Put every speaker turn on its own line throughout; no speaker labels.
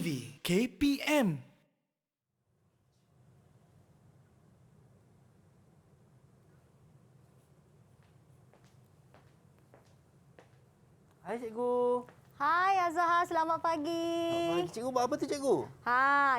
TV KPM.
Hai cikgu.
Hai Azhar, selamat pagi.
Selamat pagi. Cikgu buat apa tu cikgu?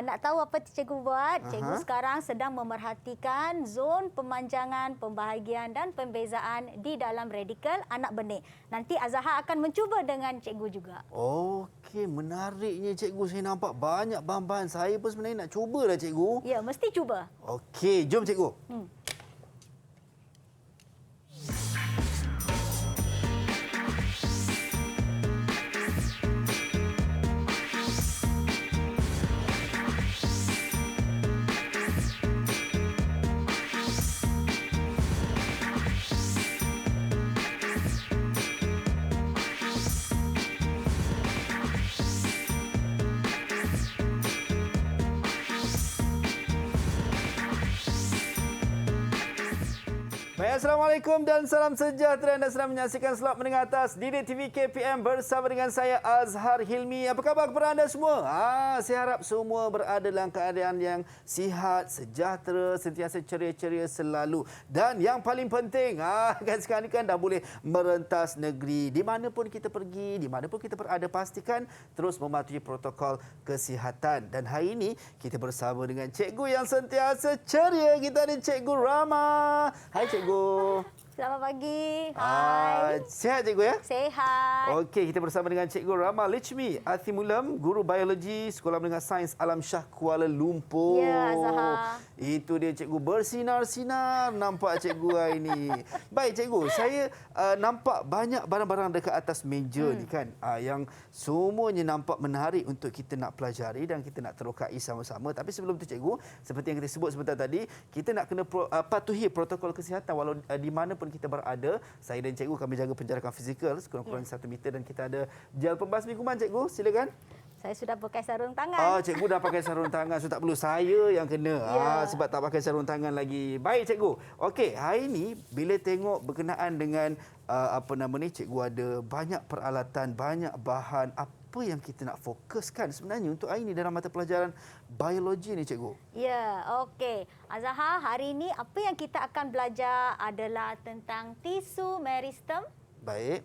Nak tahu apa cikgu buat? Cikgu sekarang sedang memerhatikan zon pemanjangan, pembahagian dan pembezaan di dalam radikal anak benih. Nanti Azhar akan mencuba dengan cikgu juga.
Okey, menariknya cikgu. Saya nampak banyak bahan-bahan. Saya pun sebenarnya nak cubalah cikgu.
Ya, mesti cuba.
Okey, jom cikgu. Baik, Assalamualaikum dan salam sejahtera. Anda sedang menyaksikan Slot Menengah Atas Didik TV KPM bersama dengan saya Azhar Hilmi. Apa khabar kepada anda semua? Saya harap semua berada dalam keadaan yang sihat, sejahtera, sentiasa ceria-ceria selalu. Dan yang paling penting, kan sekarang ni kan dah boleh merentas negeri. Di mana pun kita pergi, di mana pun kita berada, pastikan terus mematuhi protokol kesihatan. Dan hari ini kita bersama dengan cikgu yang sentiasa ceria. Kita ada Cikgu Rama. Hai cikgu.
Selamat pagi. Hai.
Sihat cikgu ya?
Sehat.
Okey, kita bersama dengan Cikgu Rama Lichmi Athimulam, Guru Biologi Sekolah Menengah Sains Alam Shah Kuala Lumpur.
Ya, Azhar.
Itu dia cikgu bersinar-sinar nampak cikgu hari ini. Baik cikgu, saya nampak banyak barang-barang dekat atas meja ni kan, yang semuanya nampak menarik untuk kita nak pelajari dan kita nak terokai sama-sama. Tapi sebelum tu cikgu, seperti yang kita sebut sebentar tadi, kita nak kena patuhi protokol kesihatan walau di mana pun kita berada. Saya dan cikgu kami jaga penjarakan fizikal sekurang-kurangnya 1 meter dan kita ada gel pembasmi kuman cikgu. Silakan.
Saya sudah pakai sarung tangan.
Cikgu dah pakai sarung tangan, so tak perlu saya yang kena. Sebab tak pakai sarung tangan lagi. Baik cikgu. Okey, hari ini bila tengok berkenaan dengan cikgu ada banyak peralatan, banyak bahan. Apa yang kita nak fokuskan sebenarnya untuk hari ini dalam mata pelajaran biologi ni cikgu?
Ya, okey. Azhar, hari ini apa yang kita akan belajar adalah tentang tisu meristem.
Baik.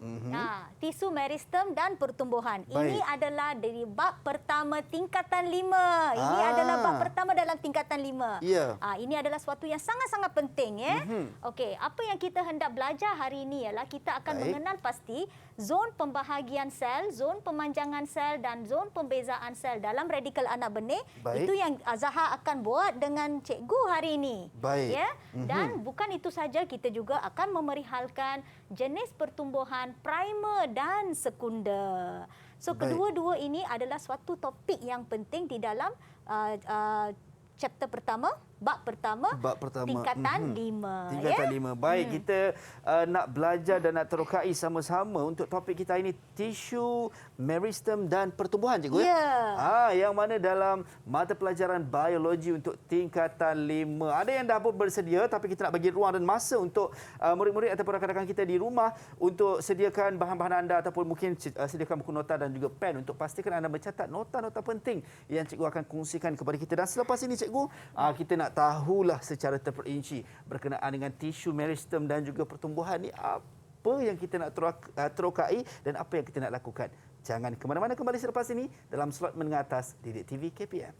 Tisu meristem dan pertumbuhan.
Baik.
Ini adalah dari bab pertama tingkatan 5. Ini adalah bab pertama dalam tingkatan 5.
Ya.
Ini adalah sesuatu yang sangat-sangat penting ya. Okey, apa yang kita hendak belajar hari ini ialah kita akan mengenal pasti zon pembahagian sel, zon pemanjangan sel dan zon pembezaan sel dalam radikal anak benih.
Baik.
Itu yang Azhar akan buat dengan cikgu hari ini.
Baik.
Ya. Dan bukan itu saja, kita juga akan memerihalkan jenis pertumbuhan primer dan sekunder. So kedua-dua ini adalah suatu topik yang penting di dalam chapter pertama, bab pertama tingkatan 5.
Tingkatan 5. Baik, kita nak belajar dan nak terokai sama-sama untuk topik kita ini, tisu, meristem dan pertumbuhan cikgu
ya.
Yang mana dalam mata pelajaran biologi untuk tingkatan 5. Ada yang dah pun bersedia, tapi kita nak bagi ruang dan masa untuk murid-murid ataupun rakan-rakan kita di rumah untuk sediakan bahan-bahan anda ataupun mungkin sediakan buku nota dan juga pen untuk pastikan anda mencatat nota-nota penting yang cikgu akan kongsikan kepada kita. Dan selepas ini cikgu, kita nak tahulah secara terperinci berkenaan dengan tisu meristem dan juga pertumbuhan ni, apa yang kita nak terokai dan apa yang kita nak lakukan. Jangan ke mana-mana, kembali selepas ini dalam Slot Menengah Atas Didik TV KPM.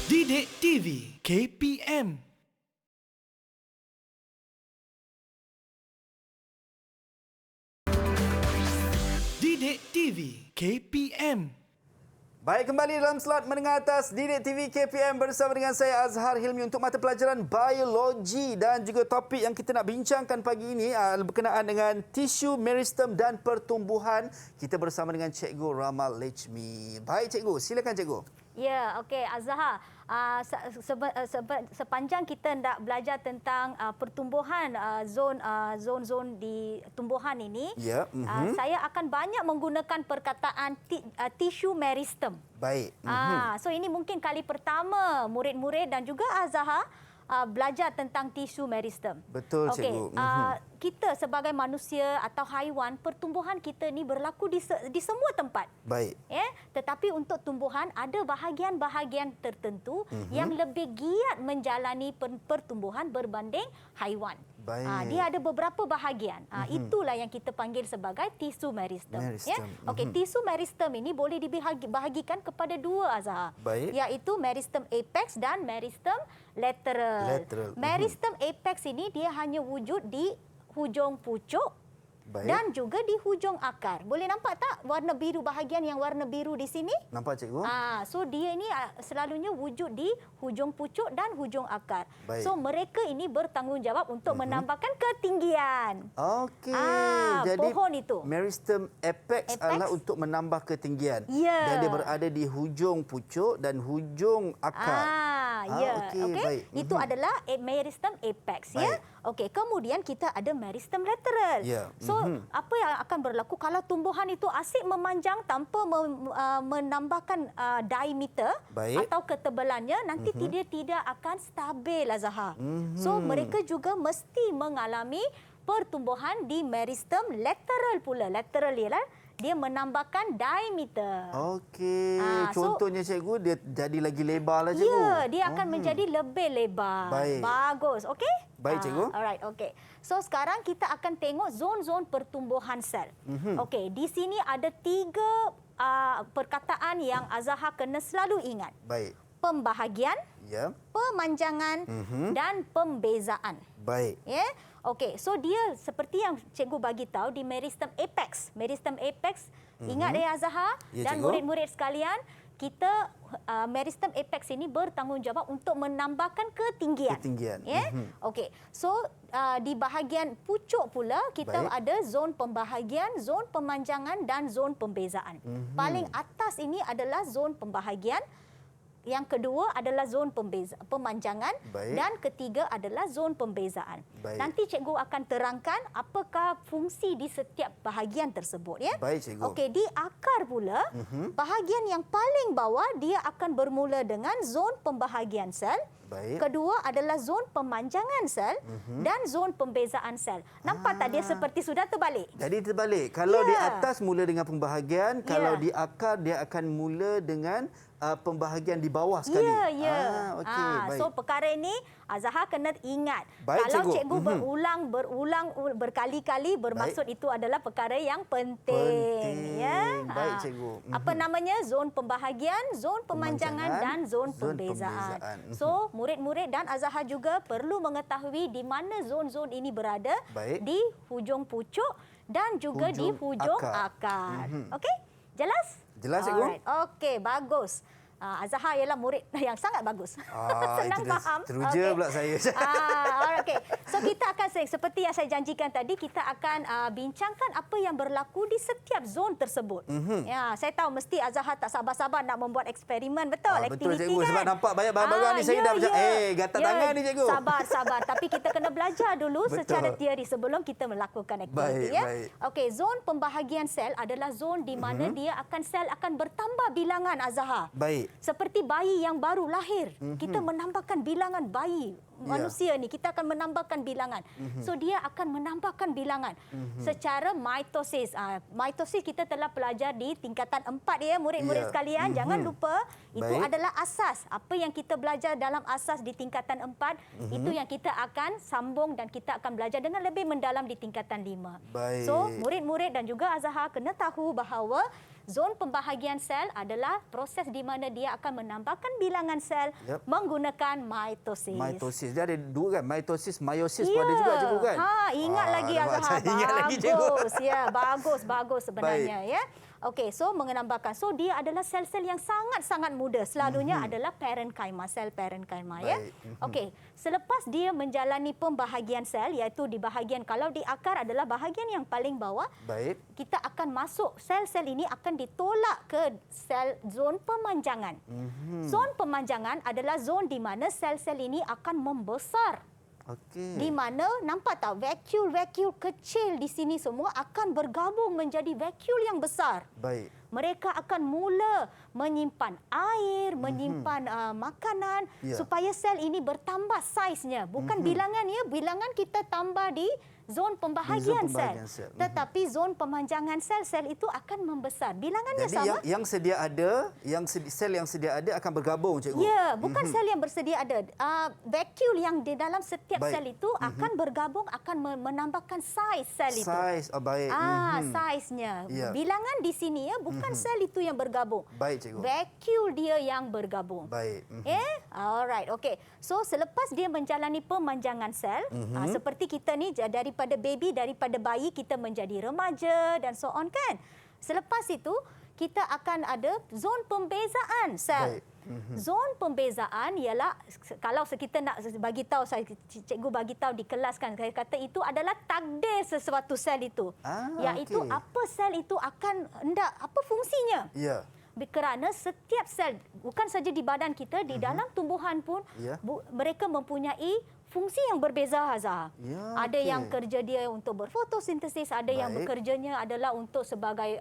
Didik TV KPM. Didik TV KPM.
Baik, kembali dalam slot menengah atas Didik TV KPM bersama dengan saya Azhar Hilmi untuk mata pelajaran biologi dan juga topik yang kita nak bincangkan pagi ini berkenaan dengan tisu meristem dan pertumbuhan. Kita bersama dengan Cikgu Ramal Lechmi. Baik Cikgu, silakan Cikgu.
Ya, okey Azhar. Sepanjang kita nak belajar tentang pertumbuhan zon-zon di tumbuhan ini, saya akan banyak menggunakan perkataan tisu meristem.
Baik.
So ini mungkin kali pertama murid-murid dan juga Azhar belajar tentang tisu meristem.
Betul Cikgu.
Kita sebagai manusia atau haiwan, pertumbuhan kita ni berlaku di semua tempat.
Baik.
Ya, tetapi untuk tumbuhan ada bahagian-bahagian tertentu yang lebih giat menjalani pertumbuhan berbanding haiwan.
Baik.
Dia ada beberapa bahagian. Itulah yang kita panggil sebagai tisu meristem. Ya. Okey, tisu meristem ini boleh dibahagikan kepada dua Azhar.
Baik.
Iaitu meristem apex dan meristem lateral. Meristem apex ini dia hanya wujud di hujung pucuk.
Baik.
Dan juga di hujung akar. Boleh nampak tak warna biru, bahagian yang warna biru di sini?
Nampak Cikgu?
So dia ini selalunya wujud di hujung pucuk dan hujung akar.
Baik.
So mereka ini bertanggungjawab untuk menambahkan ketinggian.
Okey. Jadi
pohon itu.
meristem apex adalah untuk menambah ketinggian.
Ya.
Dan dia berada di hujung pucuk dan hujung akar.
Ya.
Okey, baik.
Itu adalah meristem apex. Ya. Okey, kemudian kita ada meristem lateral.
Ya.
So apa yang akan berlaku kalau tumbuhan itu asyik memanjang tanpa menambahkan diameter atau ketebalannya, nanti dia tidak akan stabil Azhar. So mereka juga mesti mengalami pertumbuhan di meristem lateral pula. Lateral ialah dia menambahkan diameter.
Okey. Contohnya Cikgu, dia jadi lagi lebar lah Cikgu.
Ya, dia akan menjadi lebih lebar.
Baik.
Bagus. Okey?
Baik Cikgu.
Alright, okey. So sekarang kita akan tengok zon-zon pertumbuhan sel. Okey, di sini ada 3 perkataan yang Azhar kena selalu ingat.
Baik.
Pembahagian,
Ya.
pemanjangan dan pembezaan.
Baik.
Ya. Okey, so dia seperti yang cikgu bagi tahu di meristem apex. Meristem apex, ingat ya Azhar
Ya,
dan
cikgu.
murid-murid sekalian, kita meristem apex ini bertanggungjawab untuk menambahkan ketinggian. Ya. Okey. So di bahagian pucuk pula kita ada zon pembahagian, zon pemanjangan dan zon pembezaan. Paling atas ini adalah zon pembahagian. Yang kedua adalah zon pemanjangan dan ketiga adalah zon pembezaan. Nanti cikgu akan terangkan apakah fungsi di setiap bahagian tersebut ya.
Baik Cikgu.
Okey, di akar pula bahagian yang paling bawah dia akan bermula dengan zon pembahagian sel. Kedua adalah zon pemanjangan sel dan zon pembezaan sel. Nampak tak dia seperti sudah terbalik?
Jadi terbalik. Kalau di atas mula dengan pembahagian, kalau di akar dia akan mula dengan pembahagian di bawah sekali.
Ya.
Okey, baik.
So perkara ini Azhar kena ingat.
Baik,
kalau
cikgu.
cikgu berulang berkali-kali bermaksud itu adalah perkara yang penting. Ya.
Baik cikgu.
Apa namanya? Zon pembahagian, zon pemanjangan dan zon pembezaan. So murid-murid dan Azhar juga perlu mengetahui di mana zon-zon ini berada. Di hujung pucuk dan juga di hujung akar. Okey? Jelas?
Jelas cikgu.
Alright. Okey, bagus. Azhar ialah murid yang sangat bagus. Senang faham.
Teruja pula saya.
Okey. So kita akan seperti yang saya janjikan tadi, kita akan bincangkan apa yang berlaku di setiap zon tersebut. Ya, saya tahu mesti Azhar tak sabar-sabar nak membuat eksperimen, betul?
Betul
Aktiviti
cikgu,
kan?
sebab nampak banyak barang-barang ni saya dah macam gatal tangan ni cikgu.
Sabar. Tapi kita kena belajar dulu secara teori sebelum kita melakukan aktiviti ya. Okey, zon pembahagian sel adalah zon di mana sel akan bertambah bilangan Azhar.
Baik.
Seperti bayi yang baru lahir, kita menambahkan bilangan bayi manusia ni, kita akan menambahkan bilangan. So dia akan menambahkan bilangan secara mitosis. Mitosis kita telah pelajar di tingkatan 4 ya murid-murid sekalian. Jangan lupa itu adalah asas. Apa yang kita belajar dalam asas di tingkatan 4 itu yang kita akan sambung dan kita akan belajar dengan lebih mendalam di tingkatan 5. So murid-murid dan juga Azhar kena tahu bahawa zon pembahagian sel adalah proses di mana dia akan menambahkan bilangan sel menggunakan mitosis.
Mitosis. Dia ada dua kan? Mitosis, meiosis pun ada juga cikgu kan?
Ingat lagi Azhar.
Ingat lagi cikgu.
Bagus. Ya, bagus sebenarnya ya. Okey, so menambahkan. So dia adalah sel-sel yang sangat-sangat muda. Selalunya adalah parenchyma, sel parenchyma ya. Okey, selepas dia menjalani pembahagian sel iaitu di bahagian kalau di akar adalah bahagian yang paling bawah.
Baik.
Kita akan masuk sel-sel ini akan ditolak ke sel zon pemanjangan. Zon pemanjangan adalah zon di mana sel-sel ini akan membesar.
Okey.
Di mana nampak tak vacuole-vacuole kecil di sini semua akan bergabung menjadi vacuole yang besar.
Baik.
Mereka akan mula menyimpan air, menyimpan makanan supaya sel ini bertambah saiznya. Bukan bilangan ya, bilangan kita tambah di zon pembahagian sel. Tetapi zon pemanjangan sel-sel itu akan membesar. Bilangannya
Jadi
sama.
yang sedia ada, sel yang sedia ada akan bergabung, cikgu.
Ya, bukan sel yang bersedia ada. Vacuole yang di dalam setiap
Baik.
sel itu akan bergabung, akan menambahkan saiz sel itu.
Saiz, baik.
Saiznya.
Ya.
Bilangan di sini ya, bukan sel itu yang bergabung.
Baik, cikgu.
Vacuole dia yang bergabung.
Baik.
Alright, okey. So selepas dia menjalani pemanjangan sel, seperti kita ni daripada baby, daripada bayi kita menjadi remaja dan so on kan. Selepas itu kita akan ada zon pembezaan sel.
Baik.
Zon pembezaan ialah kalau kita nak bagi tahu, cikgu bagi tahu di kelas kan, saya kata itu adalah takdir sesuatu sel itu. Iaitu
okey.
apa sel itu akan hendak, apa fungsinya.
Ya.
Kerana setiap sel, bukan saja di badan kita, di dalam tumbuhan pun,
Ya.
mereka mempunyai fungsi yang berbeza, Azhar.
Ya,
Ada
okey.
yang kerja dia untuk berfotosintesis, ada yang
Baik.
bekerjanya adalah untuk sebagai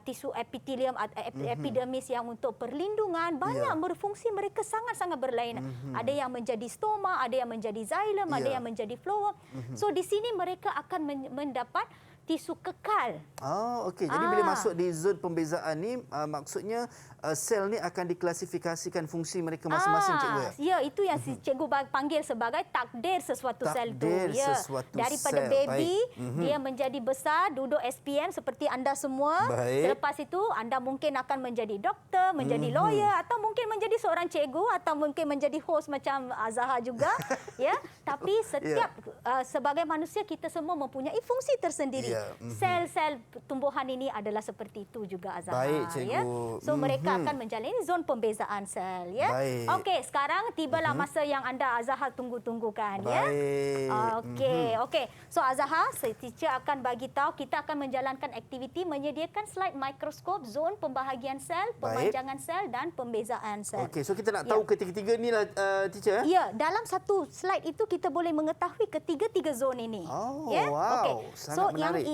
tisu epitelium, epidermis yang untuk perlindungan. Banyak berfungsi, mereka sangat-sangat berlainan. Ada yang menjadi stoma, ada yang menjadi xylem, ada yang menjadi phloem. So di sini mereka akan mendapat tisu kekal.
Okey. Jadi bila masuk di zon pembezaan ni, maksudnya sel ni akan diklasifikasikan fungsi mereka masing-masing, cikgu ya?
Ya, itu yang si cikgu panggil sebagai takdir sesuatu sel itu.
Takdir
Ya.
sesuatu
Daripada
sel.
baby,
Baik.
dia menjadi besar, duduk SPM seperti anda semua.
Baik.
Selepas itu, anda mungkin akan menjadi doktor, menjadi lawyer, atau mungkin menjadi seorang cikgu, atau mungkin menjadi host macam Azhar juga. Ya. Tapi setiap sebagai manusia, kita semua mempunyai fungsi tersendiri.
Ya.
Sel-sel tumbuhan ini adalah seperti itu juga, Azhar.
Baik, cikgu.
Ya. So mereka akan menjalani zon pembezaan sel. Ya.
Baik.
Okey, sekarang tibalah masa yang anda Azhar tunggu-tunggukan. Ya.
Baik.
Okey. So Azhar, teacher akan bagi tahu, kita akan menjalankan aktiviti menyediakan slide mikroskop, zon pembahagian sel, pemanjangan sel dan pembezaan sel.
Okey, so kita nak tahu ketiga-tiga ni lah, teacher.
Ya, dalam satu slide itu kita boleh mengetahui ketiga-tiga zon ini.
Oh,
ya?
wow.
Okey.
Sangat
So
menarik.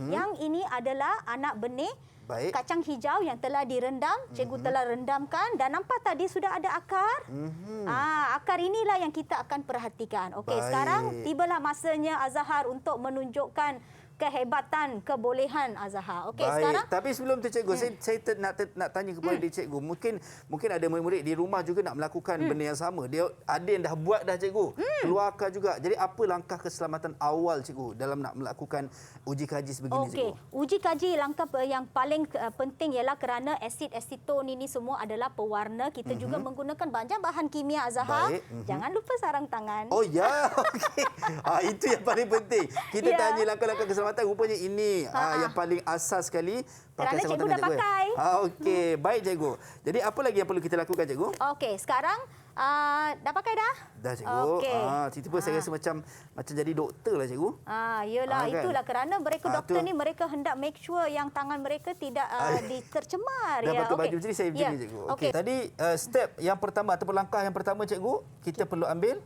yang ini adalah anak benih
Baik.
kacang hijau yang telah direndam. Cikgu telah rendamkan dan nampak tadi sudah ada akar. Akar inilah yang kita akan perhatikan. Okey,
Baik.
sekarang tibalah masanya Azhar untuk menunjukkan kehebatan, kebolehan Azhar. Okey,
Baik.
sekarang
Tapi sebelum tu, cikgu, saya nak tanya kepada cikgu. Mungkin ada murid-murid di rumah juga nak melakukan benda yang sama. Dia ada yang dah buat dah, cikgu. Keluarkan juga. Jadi apa langkah keselamatan awal, cikgu, dalam nak melakukan uji kaji sebegini,
okey,
cikgu?
uji kaji langkah yang paling penting ialah kerana asid aseton ini semua adalah pewarna. Kita juga menggunakan banyak bahan kimia, Azhar.
Baik.
Jangan lupa sarung tangan.
Oh ya, okey. Itu yang paling penting. Kita
Ya.
tanya langkah-langkah keselamatan, rupanya ini yang paling asas sekali.
Kerana
sarung
cikgu
tangan,
dah pakai.
Okey, baik, cikgu. Jadi apa lagi yang perlu kita lakukan, cikgu?
Okey, sekarang dah pakai dah?
Dah, cikgu.
Okey.
Tiba-tiba saya rasa macam jadi doktor lah, cikgu.
Yelah,
Kan?
itulah kerana mereka doktor
tu.
ni mereka hendak make sure yang tangan mereka tidak tercemar.
Dah
ya.
pakai baju
Okey.
macam ni, saya macam
Ya.
ni, cikgu.
Okey.
Okey. Tadi step yang pertama ataupun langkah yang pertama, cikgu, kita perlu ambil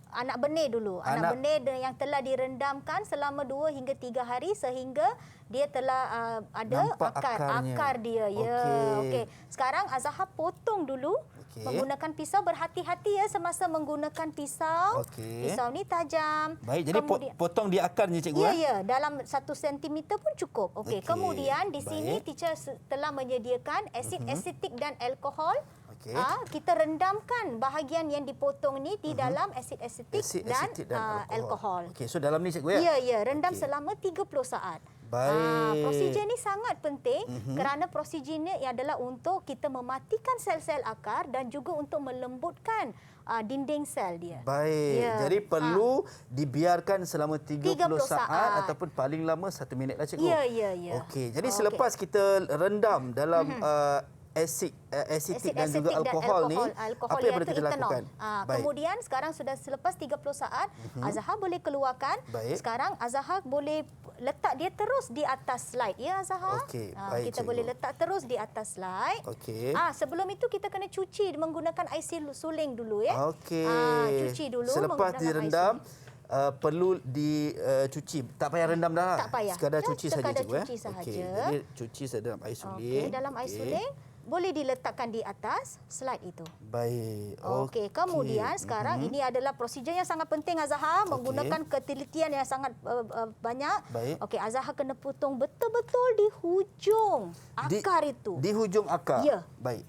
Anak benih dulu. Anak
Anak-
benih yang telah direndamkan selama 2 hingga 3 hari sehingga dia telah ada
Nampak akarnya.
akar dia. Ya.
Okey.
Okey. Sekarang Azhar potong dulu.
Okey.
Menggunakan pisau, berhati-hati ya semasa menggunakan pisau.
Okey.
Pisau ni tajam.
baik. Jadi
Kemudian-
potong di akarnya, cikgu.
Ya, dalam 1 sentimeter pun cukup. Okey.
Okey,
Kemudian di sini
baik.
teacher telah menyediakan asid asetik dan alkohol.
Okey.
Kita rendamkan bahagian yang dipotong ni di dalam asid asetik
Asid
dan,
asetik dan
alkohol.
Okey, so dalam ni, cikgu ya?
Ya, rendam
Okey.
selama 30 saat.
Baik.
Prosedur ni sangat penting kerana prosedur ni adalah untuk kita mematikan sel-sel akar dan juga untuk melembutkan dinding sel dia.
Baik.
Ya.
Jadi perlu dibiarkan selama 30 saat
saat.
ataupun paling lama 1 minit lah cikgu.
Ya.
Okey. Jadi selepas kita rendam dalam asetik dan juga alkohol ni, apa yang perlu kita lakukan?
Kemudian sekarang sudah selepas 30 saat, Azahar boleh keluarkan.
Baik.
Sekarang Azahar boleh letak dia terus di atas slide. Ya Azahar?
Okey, baik,
kita
cikgu.
boleh letak terus di atas slide.
Okey.
Sebelum itu kita kena cuci menggunakan air suling dulu ya.
Okey.
Cuci dulu
Selepas
menggunakan air
direndam,
suling.
perlu dicuci. Tak payah rendam dah.
Tak payah.
Sekadar
Ya,
cuci saja
sekadar
cikgu.
cuci sahaja.
Okey. Jadi cuci saja dalam air suling.
Okey, dalam air suling boleh diletakkan di atas slide itu.
Baik.
Okey, kemudian sekarang ini adalah prosedur yang sangat penting Azahar, menggunakan ketelitian yang sangat banyak.
Baik.
Okey, Azahar kena potong betul-betul di hujung akar itu.
Di hujung akar.
Ya.
Baik.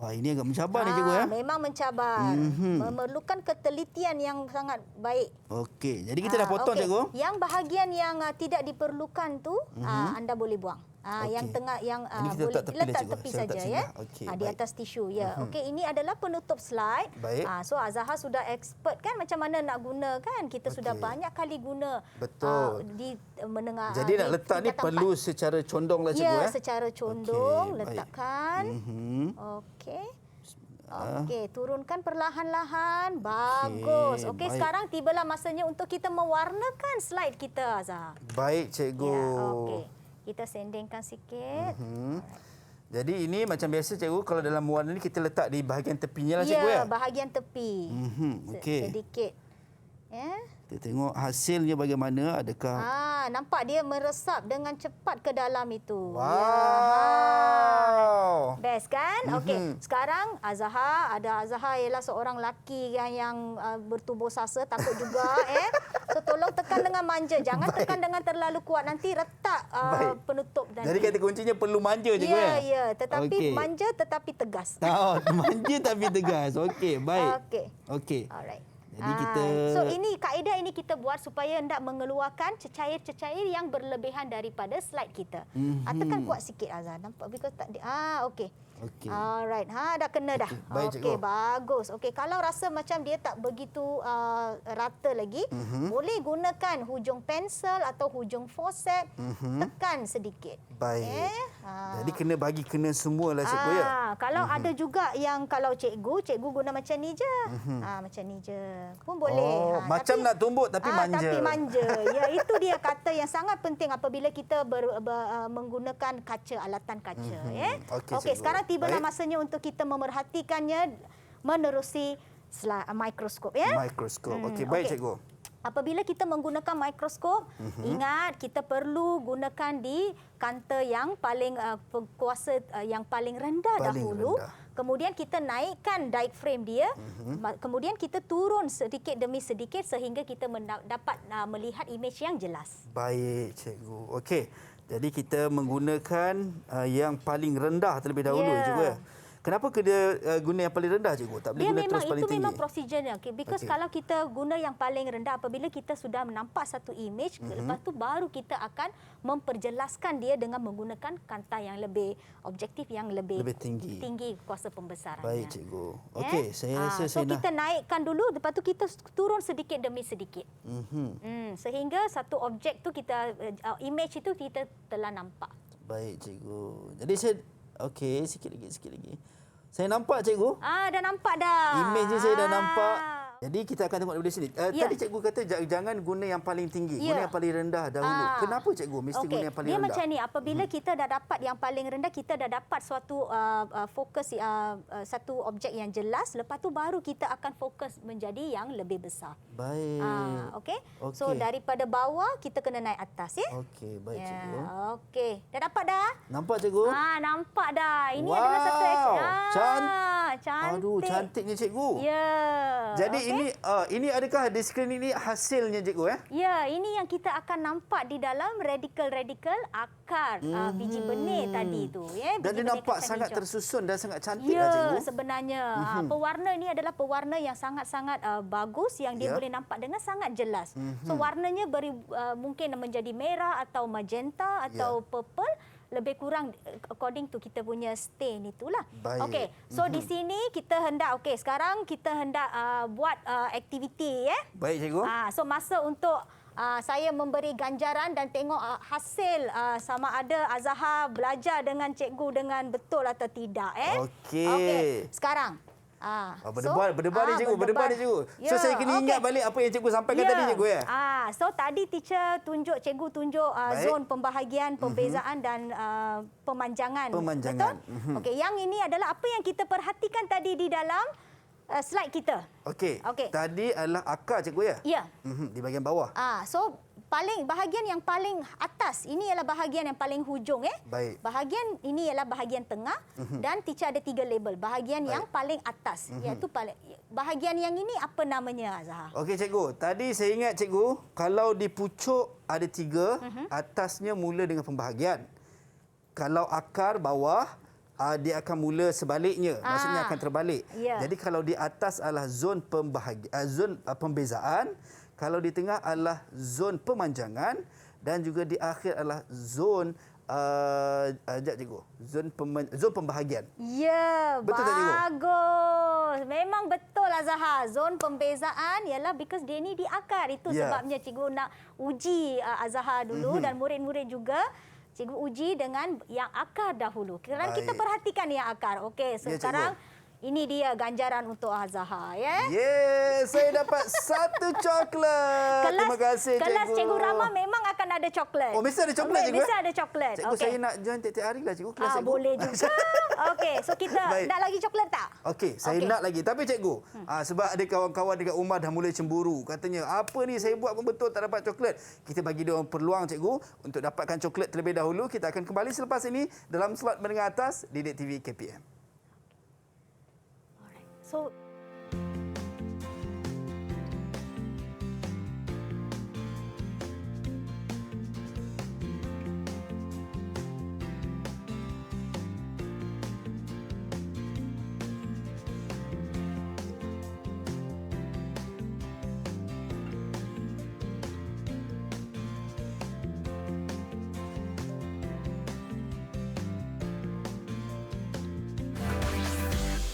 Wah, ini agak mencabar ni cikgu ya.
Memang mencabar. Memerlukan ketelitian yang sangat baik.
Okey. Jadi kita dah potong
okey.
cikgu.
Yang bahagian yang tidak diperlukan tu anda boleh buang. Yang
Okey.
tengah yang
Ini kita
boleh
letak tepi lah,
letak
cikgu.
tepi
Saya letak
saja
sini
ya.
lah. Okey,
Di
baik.
atas tisu ya. Okey, ini adalah penutup slide.
Baik.
So Azahar sudah expert kan macam mana nak guna kan. Kita sudah
Okey.
banyak kali guna.
Betul.
Di menengah.
Jadi nak letak ni
tingkatan
perlu
4.
secara condong lah cikgu
Ya,
ya.
secara condong
Okey, baik.
letakkan.
Mhm.
Okey. Okey, turunkan perlahan-lahan. Bagus. Okey,
baik.
sekarang tibalah masanya untuk kita mewarnakan slide kita, Azhar.
Baik cikgu.
Ya, okey. Kita sendingkan sikit.
Jadi ini macam biasa cikgu, kalau dalam warna ni kita letak di bahagian tepinya lah cikgu ya.
Ya, bahagian tepi.
Okey.
Sedikit. Ya.
Kita tengok hasilnya bagaimana, adakah
Nampak dia meresap dengan cepat ke dalam itu.
Wow.
Ya. Best kan? Okey. Sekarang Azahar ialah seorang lelaki yang bertubuh sasa, takut juga So tolong tekan dengan manja, jangan tekan dengan terlalu kuat, nanti retak penutup nanti.
Jadi kata kuncinya perlu manja cikgu ya.
Ya, tetapi
Okey.
manja tetapi tegas.
Manja tapi tegas. Okey, baik.
Okey.
Okey.
Alright.
Jadi kita
So ini kaedah ini kita buat supaya hendak mengeluarkan cecair-cecair yang berlebihan daripada slide kita. Tekan kuat sikit Azhar. Nampak because tak okey.
Okey.
Alright. Dah kena dah.
baik,
Okey,
cikgu.
bagus. Okey, kalau rasa macam dia tak begitu rata lagi, boleh gunakan hujung pensel atau hujung forceps, tekan sedikit.
Baik. Jadi kena semua lah cikgu ya.
Kalau ada juga yang kalau cikgu guna macam ni je. Macam ni je. Pun boleh.
Macam nak tumbuk tapi manja.
Tapi manja. Ya, itu dia kata yang sangat penting apabila kita menggunakan kaca, alatan kaca.
Okey,
Okey,
cikgu.
sekarang tibalah
Baik.
masanya untuk kita memerhatikannya menerusi mikroskop ya.
Mikroskop. Okey, baik
okey.
cikgu.
Apabila kita menggunakan mikroskop, ingat kita perlu gunakan di kanta yang paling kuasa yang paling rendah
Paling
dahulu.
rendah.
Kemudian kita naikkan diaphragm dia. Kemudian kita turun sedikit demi sedikit sehingga kita dapat melihat imej yang jelas.
Baik cikgu. Okey. Jadi kita menggunakan yang paling rendah terlebih dahulu
Ya.
cikgu ya. Kenapa kena guna yang paling rendah cikgu? Tak boleh
Dia
guna
memang
terus paling
itu
tinggi.
memang prosedurnya. Okay? Because
Okey.
kalau kita guna yang paling rendah apabila kita sudah nampak satu imej, lepas tu baru kita akan memperjelaskan dia dengan menggunakan kanta yang lebih objektif, yang lebih tinggi kuasa pembesarannya.
Baik cikgu. Okey, saya rasa
so
saya
kita naikkan dulu, lepas tu kita turun sedikit demi sedikit. Sehingga satu objek tu kita imej itu kita telah nampak.
Baik cikgu. Jadi saya okey, sikit lagi. Saya nampak cikgu.
Dah nampak dah.
Imej ni saya dah nampak. Jadi kita akan tengok daripada sini.
Ya.
Tadi cikgu kata jangan guna yang paling tinggi,
Ya.
guna yang paling rendah dahulu. Kenapa cikgu mesti
Okey,
guna yang paling
dia
rendah?
macam ni, apabila kita dah dapat yang paling rendah, kita dah dapat suatu fokus satu objek yang jelas, lepas tu baru kita akan fokus menjadi yang lebih besar.
Baik.
Okey. So daripada bawah kita kena naik atas ya.
Okey, baik
Ya,
cikgu.
okey. Dah dapat dah?
Nampak cikgu?
Nampak dah. Ini
Wow,
adalah satu
cantik. Aduh, cantiknya cikgu.
Ya.
Jadi
okey.
ini adakah di skrin ini hasilnya cikgu ya?
Ya, ini yang kita akan nampak di dalam radikal-radikal akar biji benih tadi tu. Ya,
Dan
biji
dia
benih
nampak
kacang
sangat
hijau.
tersusun dan sangat cantik
Ya,
lah cikgu.
sebenarnya pewarna ini adalah pewarna yang sangat-sangat bagus yang dia
Ya.
boleh nampak dengan sangat jelas. So warnanya mungkin menjadi merah atau magenta atau purple lebih kurang according to kita punya stain itulah.
Baik.
Okey, so di sini kita hendak sekarang kita hendak buat aktiviti ya.
Baik cikgu.
So masa untuk saya memberi ganjaran dan tengok hasil sama ada Azahar belajar dengan cikgu dengan betul atau tidak
Okey.
Sekarang
berdebar ni cikgu, berdebar ni cikgu. So saya kena ingat balik apa yang cikgu sampaikan tadi cikgu ya.
So tadi cikgu tunjuk zon pembahagian, pembezaan dan pemanjangan.
Pemanjangan.
Betul? Okey, yang ini adalah apa yang kita perhatikan tadi di dalam slide kita.
Okey.
Okey.
Tadi adalah akar cikgu ya?
Ya.
Di bahagian bawah.
So bahagian yang paling atas ini ialah bahagian yang paling hujung
Baik.
Bahagian ini ialah bahagian tengah dan teacher ada 3 label. Bahagian yang paling atas iaitu bahagian yang ini apa namanya Azahar?
Okey cikgu, tadi saya ingat cikgu kalau di pucuk ada 3, atasnya mula dengan pembahagian. Kalau akar bawah dia akan mula sebaliknya, maksudnya akan terbalik.
Ya.
Jadi kalau di atas adalah zon zon pembezaan, kalau di tengah adalah zon pemanjangan dan juga di akhir adalah zon cikgu, zon pembahagian.
Ya,
betul tak, cikgu?
bagus. Memang betul Azahar. Zon pembezaan ialah because dia ni di akar. Itu sebabnya cikgu nak uji Azahar dulu dan murid-murid juga. Cikgu uji dengan yang akar dahulu. Kerana kita perhatikan yang akar. Okey, so sekarang ini dia ganjaran untuk Azahar ya.
Yes, saya dapat 1 coklat. Terima kasih cikgu.
Kelas cikgu Rama memang akan ada coklat.
Oh, mesti ada coklat cikgu.
Mesti ada coklat.
Cikgu saya nak join tiap-tiap hari lah cikgu kelas cikgu.
Boleh juga. Okey, so kita nak lagi coklat tak?
Okey, saya nak lagi. Tapi cikgu, sebab ada kawan-kawan dekat rumah dah mulai cemburu. Katanya, apa ni saya buat pun betul tak dapat coklat. Kita bagi dia peluang cikgu untuk dapatkan coklat terlebih dahulu. Kita akan kembali selepas ini dalam slot menengah atas Didik TV KPM.
So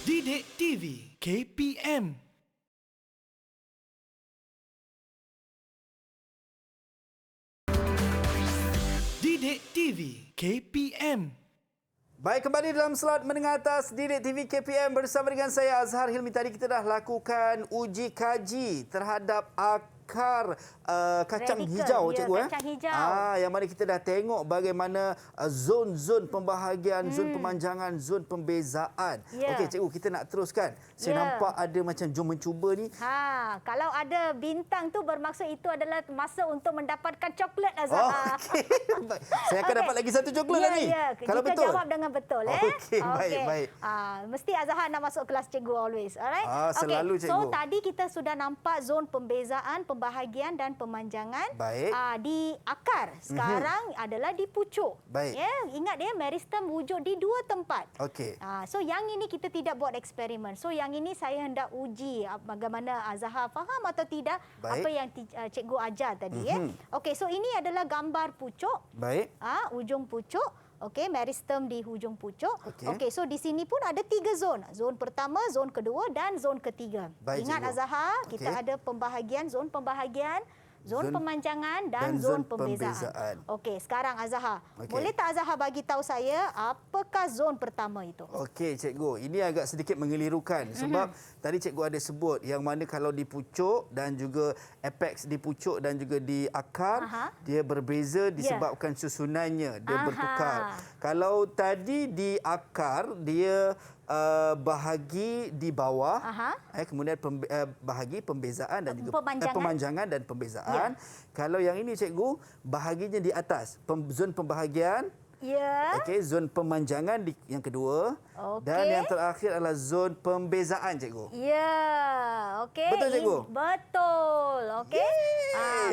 Didik TV KPM. Didik TV KPM.
Baik, kembali dalam slot menengah atas Didik TV KPM bersama dengan saya Azhar Hilmi. Tadi kita dah lakukan uji kaji terhadap akar kacang hijau cikgu
kacang hijau.
Yang mana kita dah tengok bagaimana zon-zon pembahagian, zon pemanjangan, zon pembezaan. Okey cikgu, kita nak teruskan. Saya nampak ada macam jom mencuba ni.
Kalau ada bintang tu bermaksud itu adalah masa untuk mendapatkan coklat Azhar.
Okey. Saya akan dapat lagi 1 coklat lagi. Kalau
kita
betul.
jawab dengan betul
Okey, baik.
Mesti Azhar nak masuk kelas cikgu always. Alright?
Selalu cikgu.
So tadi kita sudah nampak zon pembezaan, pembahagian dan pemanjangan di akar. Sekarang adalah di pucuk.
Baik.
Ingat meristem wujud di 2 tempat.
Okey.
So yang ini kita tidak buat eksperimen. So yang ini saya hendak uji bagaimana Azahar faham atau tidak apa yang cikgu ajar tadi. Okey, so ini adalah gambar pucuk.
Baik.
Ujung pucuk. Okey, meristem di hujung pucuk.
Okey,
so di sini pun ada 3 zon. Zon pertama, zon kedua dan zon ketiga.
Baik,
Ingat
cikgu.
Azahar, kita ada pembahagian, zon pembahagian, zon pemanjangan dan zon pembezaan. Okey, sekarang Azahar, boleh tak Azahar bagi tahu saya apakah zon pertama itu?
Okey cikgu, ini agak sedikit mengelirukan sebab tadi cikgu ada sebut yang mana kalau di pucuk dan juga apex di pucuk dan juga di akar dia berbeza disebabkan susunannya, dia bertukar. Kalau tadi di akar dia bahagi di bawah, kemudian bahagi pembezaan dan juga pemanjangan dan pembezaan. Kalau yang ini cikgu, bahaginya di atas, zon pembahagian. Okey, zon pemanjangan yang kedua. Dan yang terakhir adalah zon pembezaan cikgu.
Okey.
Betul cikgu?
Betul. Okey.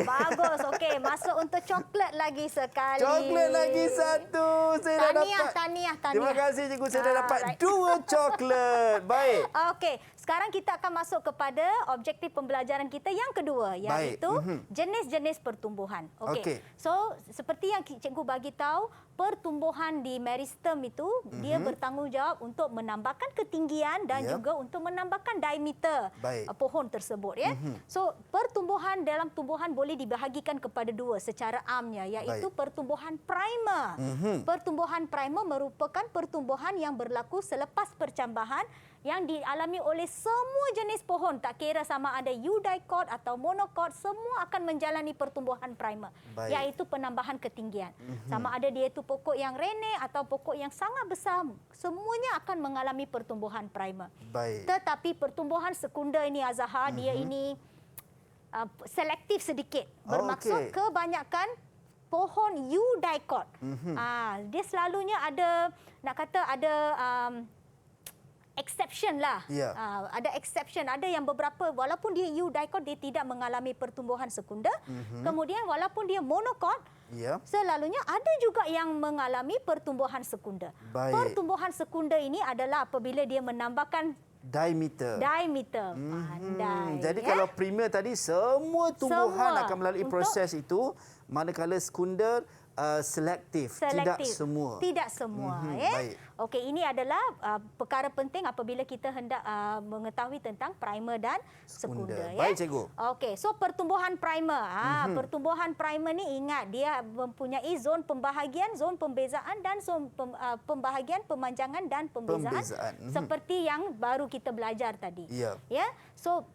Bagus. Okey, masuk untuk coklat lagi sekali.
Coklat lagi 1. Saya dah dapat.
Tahniah.
Terima kasih cikgu, saya dah dapat 2 coklat. Baik.
Okey. sekarang kita akan masuk kepada objektif pembelajaran kita yang kedua, iaitu jenis-jenis pertumbuhan. Okey. So, seperti yang cikgu bagi tahu, pertumbuhan di meristem itu dia bertanggungjawab untuk menambahkan ketinggian dan juga untuk menambahkan diameter pohon tersebut, ya. So, pertumbuhan dalam tumbuhan boleh dibahagikan kepada dua secara amnya, iaitu pertumbuhan primer. Pertumbuhan primer merupakan pertumbuhan yang berlaku selepas percambahan yang dialami oleh semua jenis pohon, tak kira sama ada eudicot atau monocot, semua akan menjalani pertumbuhan primer, iaitu penambahan ketinggian. Sama ada dia itu pokok yang rene atau pokok yang sangat besar, semuanya akan mengalami pertumbuhan primer. Tetapi pertumbuhan sekunder ini, Azahar, dia ini selektif sedikit. Bermaksud kebanyakan pohon eudicot. Dia selalunya ada, nak kata ada exception lah. Ada exception. Ada yang beberapa, walaupun dia eudicot, dia tidak mengalami pertumbuhan sekunder. Kemudian walaupun dia monocot, selalunya ada juga yang mengalami pertumbuhan sekunder. Pertumbuhan sekunder ini adalah apabila dia menambahkan diameter. Pandai.
Jadi kalau primer tadi, semua tumbuhan akan melalui proses itu, manakala sekunder selektif. Tidak semua.
Tidak semua.
Baik.
Okey, ini adalah perkara penting apabila kita hendak mengetahui tentang primer dan sekunder.
Baik, cikgu.
Okey, so pertumbuhan primer. Pertumbuhan primer ni ingat, dia mempunyai zon pembahagian, zon pembezaan dan zon pembahagian, pemanjangan dan pembezaan. Seperti yang baru kita belajar tadi. Ya. So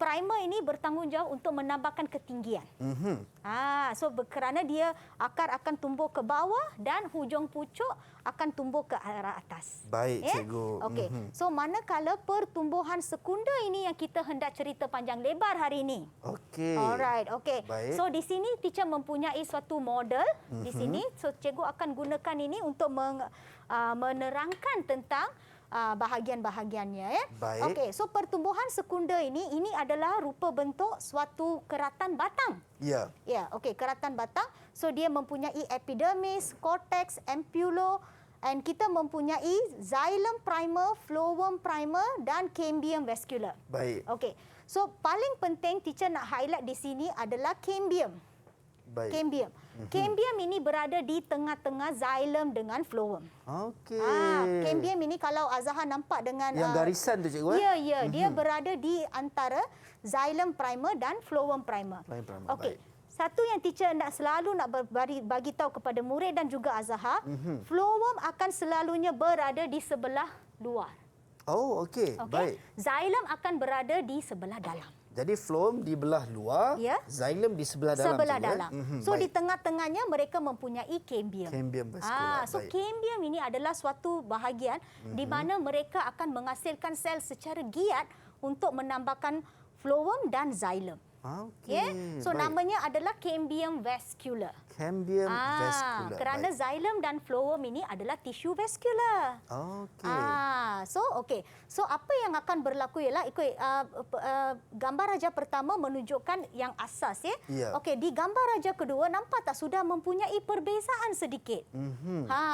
primer ini bertanggungjawab untuk menambahkan ketinggian. So kerana dia akar akan tumbuh ke bawah dan hujung pucuk akan tumbuh ke arah atas.
Baik, cikgu.
Okey. So manakala pertumbuhan sekunder ini yang kita hendak cerita panjang lebar hari ini.
Okey.
Alright, okey.
Baik.
So di sini teacher mempunyai suatu model di sini. So cikgu akan gunakan ini untuk menerangkan tentang bahagian-bahagiannya, ya.
Baik.
Okey, so pertumbuhan sekunder ini adalah rupa bentuk suatu keratan batang.
Ya.
Ya, okey, keratan batang. So dia mempunyai epidermis, cortex, ampulla, dan kita mempunyai xylem primer, phloem primer dan cambium vascular.
Baik.
Okey. So paling penting teacher nak highlight di sini adalah cambium.
Baik.
Cambium. Cambium ini berada di tengah-tengah xylem dengan phloem.
Okey.
Cambium ini kalau Azahar nampak dengan
yang garisan tu, cikgu.
Ya, dia berada di antara xylem primer dan phloem primer. Okey. Satu yang teacher selalu nak bagi tahu kepada murid dan juga Azahar, phloem akan selalunya berada di sebelah luar.
Oh, okey. Baik.
Xylem akan berada di sebelah dalam.
Jadi phloem di belah luar, xylem di sebelah dalam.
Sebelah dalam. So di tengah-tengahnya mereka mempunyai cambium.
Cambium vascular.
So cambium ini adalah suatu bahagian di mana mereka akan menghasilkan sel secara giat untuk menambahkan phloem dan xylem.
Okey.
So namanya adalah cambium vascular.
Cambium vascular.
Kerana xylem dan phloem ini adalah tisu vascular.
Okey.
So apa yang akan berlaku ialah ikut gambar raja pertama menunjukkan yang asas, ya. Okey, di gambar raja kedua nampak tak sudah mempunyai perbezaan sedikit.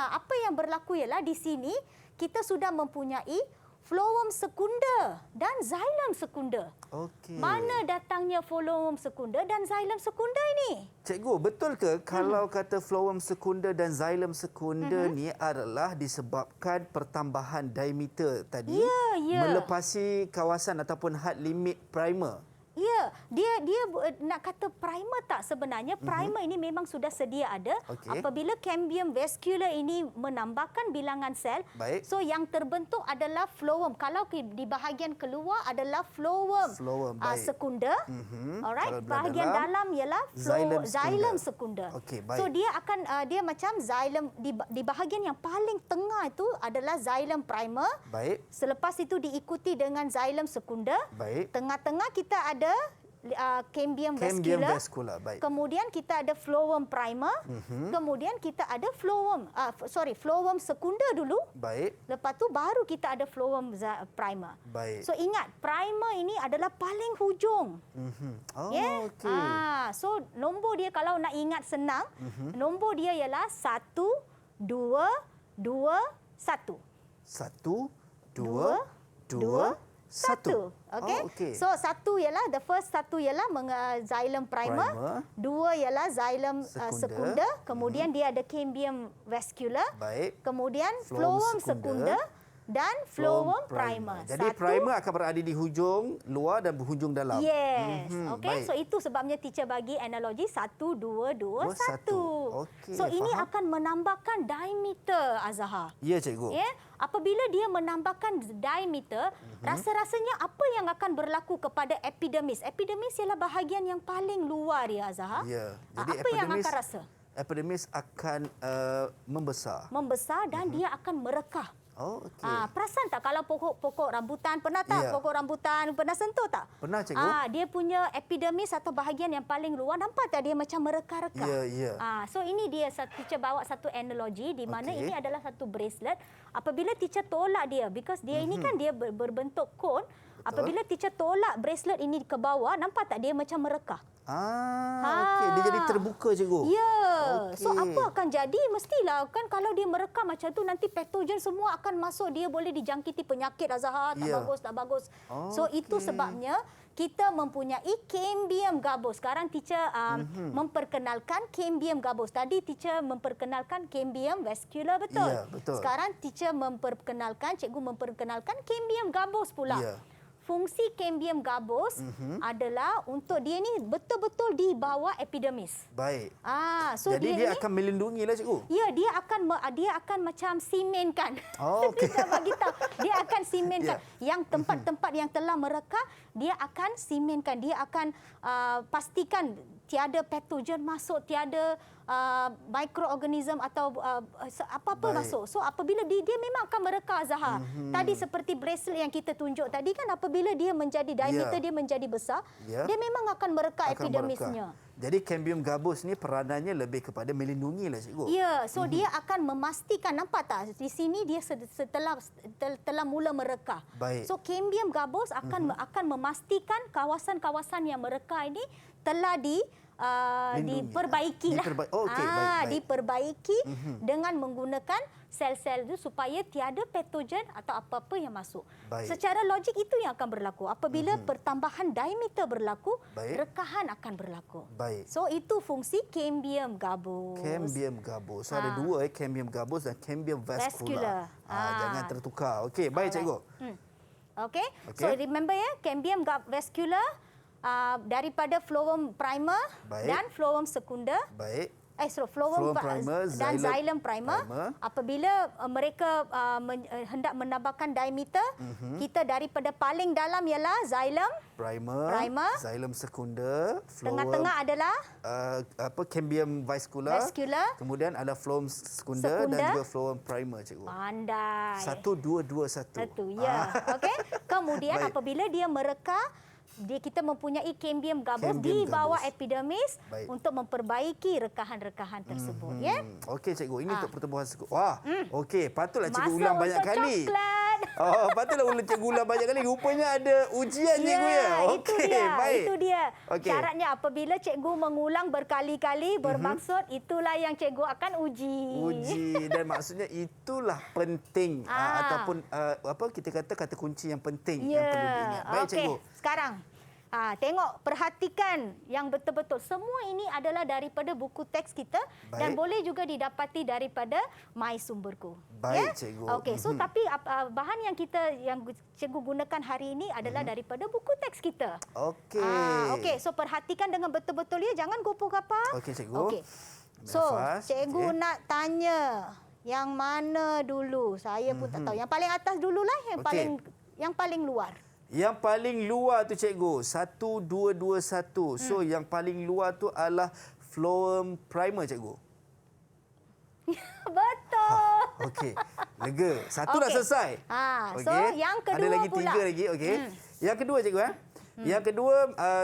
Apa yang berlaku ialah di sini kita sudah mempunyai phloem sekunder dan xylem sekunder.
Okey.
Mana datangnya phloem sekunder dan xylem sekunder ini?
Cikgu, betul ke kalau kata phloem sekunder dan xylem sekunder ni adalah disebabkan pertambahan diameter tadi melepasi kawasan ataupun had limit primer?
Ya, dia nak kata primer tak sebenarnya. Primer ini memang sudah sedia ada. Apabila cambium vascular ini menambahkan bilangan sel, so yang terbentuk adalah phloem. Kalau di bahagian keluar adalah phloem sekunder. Alright, bahagian dalam ialah xylem sekunder. So dia akan dia macam xylem di bahagian yang paling tengah itu adalah xylem primer. Selepas itu diikuti dengan xylem sekunder. Tengah-tengah kita ada cambium vascular. Kemudian kita ada phloem primer. Kemudian kita ada phloem sekunder dulu. Lepas tu baru kita ada phloem primer. So ingat, primer ini adalah paling hujung. So nombor dia kalau nak ingat senang, nombor dia ialah 1, 2, 2, 1.
1, 2, 2, 1.
Satu. Okey.
Oh, okey.
So satu ialah satu ialah xylem primer. Dua ialah xylem secunda. Kemudian dia ada cambium vascular.
Baik.
Kemudian
Phloem
phloem
secunda.
secunda dan phloem primer.
Jadi primer akan berada di hujung luar dan hujung dalam.
Yes. Okey.
Baik.
So itu sebabnya teacher bagi analogi 1 2 2 1.
Okey,
So ini
faham.
akan menambahkan diameter Azhar.
Ya, cikgu.
Ya, apabila dia menambahkan diameter, rasa-rasanya apa yang akan berlaku kepada epidermis? Epidermis ialah bahagian yang paling luar ya Azhar.
Ya.
Apa yang akan rasa?
Epidermis akan membesar.
Membesar dan dia akan merekah.
Oh, okey.
Perasan tak kalau pokok rambutan, pernah tak
Ya.
pokok rambutan pernah sentuh tak?
Pernah, cikgu.
Dia punya epidermis atau bahagian yang paling luar, nampak tak dia macam mereka-reka?
Ya, ya.
So ini dia teacher bawa satu analogi di mana
Okey.
ini adalah satu bracelet. Apabila teacher tolak dia, because dia ini kan dia berbentuk cone. Apabila teacher tolak bracelet ini ke bawah, nampak tak dia macam merekah?
Okey. Dia jadi terbuka, cikgu.
Ya.
Okey.
So apa akan jadi? Mestilah kan kalau dia merekam macam tu nanti patogen semua akan masuk, dia boleh dijangkiti penyakit Azhar, tak
Ya.
bagus, tak bagus. So itu
Okey.
sebabnya kita mempunyai cambium gabus. Sekarang teacher memperkenalkan cambium gabus. Tadi teacher memperkenalkan cambium vascular, betul?
Ya, betul.
Sekarang teacher cikgu memperkenalkan cambium gabus pula.
Ya.
Fungsi cambium gabus adalah untuk dia ni betul-betul di bawah epidermis.
Baik.
So
Jadi dia
ni,
akan melindungilah, cikgu.
ya, dia akan macam simenkan.
Oh, okey.
Kita bagi tahu, dia akan simenkan.
Ya.
Yang tempat-tempat yang telah merekah, dia akan simenkan. Dia akan pastikan tiada patogen masuk, tiada mikroorganism atau apa-apa
Baik.
masuk. So apabila dia memang akan merekah Zahar. Tadi seperti bracelet yang kita tunjuk tadi kan, apabila dia menjadi diameter dia menjadi besar,
Ya.
dia memang akan merekah
Akan
epidermisnya.
merekah. Jadi cambium gabus ni peranannya lebih kepada melindungilah, cikgu.
Ya, so dia akan memastikan, nampak tak di sini dia telah mula merekah.
Baik.
So cambium gabus akan memastikan kawasan-kawasan yang merekah ini telah diperbaiki lah.
Okey, baik.
Diperbaiki dengan menggunakan sel-sel itu supaya tiada patogen atau apa-apa yang masuk.
Baik.
Secara logik itu yang akan berlaku. Apabila pertambahan diameter berlaku,
Baik.
rekahan akan berlaku.
Baik.
So itu fungsi cambium gabus.
Cambium gabus. So ada dua, cambium gabus dan cambium vascular.
Vascular.
Jangan tertukar. Okey, baik, cikgu.
Okay.
Okey.
So remember ya, cambium vascular daripada phloem primer
Baik.
dan phloem secunda.
Baik.
Phloem
Phloem primer,
dan
xylem
xylem primer. Apabila mereka hendak menambahkan diameter, kita daripada paling dalam ialah xylem,
Primer. Xylem secunda.
tengah-tengah adalah
Cambium vascular. Kemudian ada phloem secunda dan juga phloem primer, cikgu.
pandai.
1 2 2 1.
Satu, ya. Okey. Kemudian
Baik.
apabila dia mereka, kita mempunyai cambium gabus
Cambium
di bawah
gabus.
epidermis
Baik.
untuk memperbaiki rekahan-rekahan tersebut, ya.
Okey, cikgu. Ini untuk pertumbuhan sekunda. Wah, okey. Patutlah cikgu
Masa
ulang banyak
untuk
kali.
coklat.
Oh, patutlah cikgu ulang banyak kali. Rupanya ada ujian, cikgu ya.
itu
Okey,
dia.
baik.
Itu dia.
Okey.
Syaratnya apabila cikgu mengulang berkali-kali bermaksud itulah yang cikgu akan
Uji dan maksudnya itulah penting ataupun kita kata kunci yang penting yang perlu diingat. Baik,
Okey.
cikgu.
Sekarang tengok, perhatikan yang betul-betul. Semua ini adalah daripada buku teks kita dan
Baik.
boleh juga didapati daripada My Sumberku.
Baik, cikgu.
Okey, so tapi bahan yang cikgu gunakan hari ini adalah daripada buku teks kita.
Okey.
Okey, so perhatikan dengan betul-betul ya, jangan gopoh-gapah.
Okey, cikgu.
Okey.
Ambil
So,
nafas.
cikgu
Okey.
nak tanya yang mana dulu? Saya pun tak tahu. Yang paling atas dululah,
Okey.
yang paling luar.
Yang paling luar tu, cikgu. 1 2 2 1. So yang paling luar tu adalah phloem primer, cikgu.
Betul.
Okey. Lega. Satu dah
Okey.
selesai.
So yang kedua
ada lagi
pula.
3 lagi. Okey. Yang kedua, cikgu. Yang kedua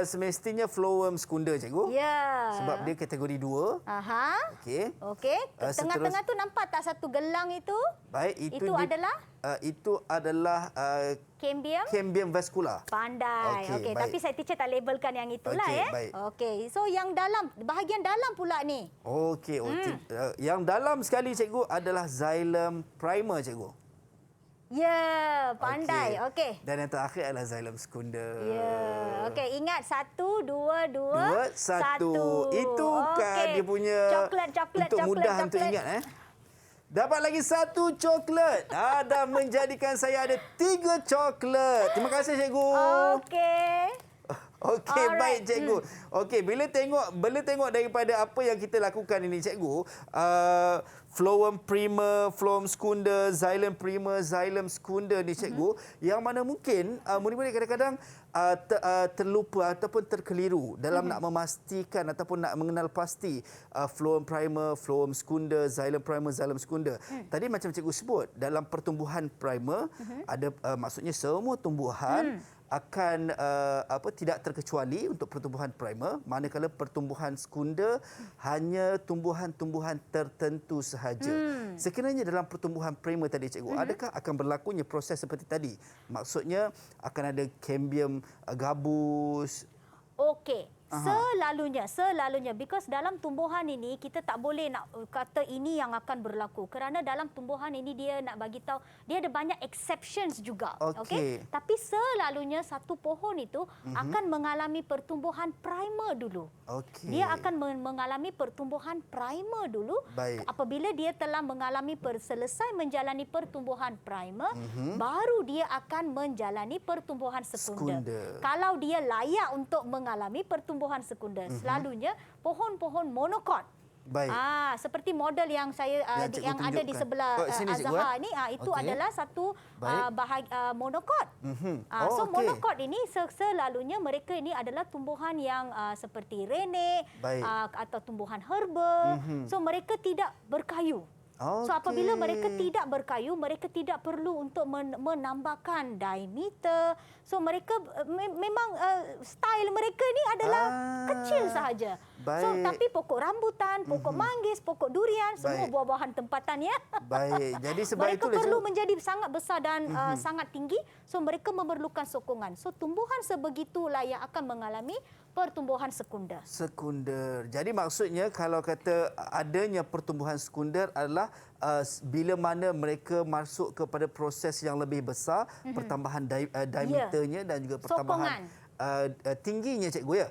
semestinya phloem secunda, cikgu.
Ya.
Sebab dia kategori 2.
Aha.
Okey.
Okey. Tengah-tengah tu nampak tak satu gelang itu?
Baik, itu adalah
Cambium.
vascular.
Pandai.
Okey,
Okey,
baik.
tapi saya teacher tak labelkan yang itulah
Okey,
ya.
baik.
Okey. So yang dalam, bahagian dalam pula ni.
Okey, yang dalam sekali, cikgu, adalah xylem primer, cikgu.
Ya, pandai. Okey.
Dan yang terakhir adalah xylem secunda.
Ya. Okey, ingat 1 2 2
1. Itu kan dia punya
coklat
untuk mudah untuk ingat. Dapat lagi 1 coklat. Dah menjadikan saya ada 3 coklat. Terima kasih cikgu.
Okey.
Okey, baik
Alright.
cikgu. Okey, bila tengok daripada apa yang kita lakukan ini cikgu, phloem primer, phloem secunda, xylem primer, xylem secunda ni cikgu, yang mana mungkin murid-murid kadang-kadang terlupa ataupun terkeliru dalam nak memastikan ataupun nak mengenal pasti phloem primer, phloem secunda, xylem primer, xylem secunda. Tadi macam cikgu sebut, dalam pertumbuhan primer ada maksudnya semua tumbuhan akan tidak terkecuali untuk pertumbuhan primer, manakala pertumbuhan sekunda hanya tumbuhan-tumbuhan tertentu sahaja. Sekiranya dalam pertumbuhan primer tadi cikgu, adakah akan berlakunya proses seperti tadi? Maksudnya akan ada cambium gabus.
Okey. Selalunya because dalam tumbuhan ini kita tak boleh nak kata ini yang akan berlaku kerana dalam tumbuhan ini dia nak bagi tahu dia ada banyak exceptions juga. Okey. Tapi selalunya satu pohon itu akan mengalami pertumbuhan primer dulu. Dia akan mengalami pertumbuhan primer dulu.
Baik.
Apabila dia telah mengalami selesai menjalani pertumbuhan primer, baru dia akan menjalani pertumbuhan sekunda. Kalau dia layak untuk mengalami pertumbuhan sekunda, selalunya pohon-pohon monokot.
Baik.
Seperti model yang saya yang ada di sebelah Azhar ni, itu adalah satu monokot. Monokot ini selalunya mereka ini adalah tumbuhan yang seperti renek atau tumbuhan herba. So mereka tidak berkayu. So apabila mereka tidak berkayu, mereka tidak perlu untuk menambahkan diameter. So mereka memang style mereka ni adalah kecil sahaja. So tapi pokok rambutan, pokok manggis, pokok durian, semua buah-buahan tempatan ya.
Baik. Jadi sebab
mereka
itu
perlu menjadi sangat besar dan sangat tinggi. So mereka memerlukan sokongan. So tumbuhan sebegitulah yang akan mengalami pertumbuhan sekunder.
Sekunder. Jadi maksudnya kalau kata adanya pertumbuhan sekunder adalah bila mana mereka masuk kepada proses yang lebih besar, pertambahan diameternya dan juga pertambahan tingginya cikgu ya.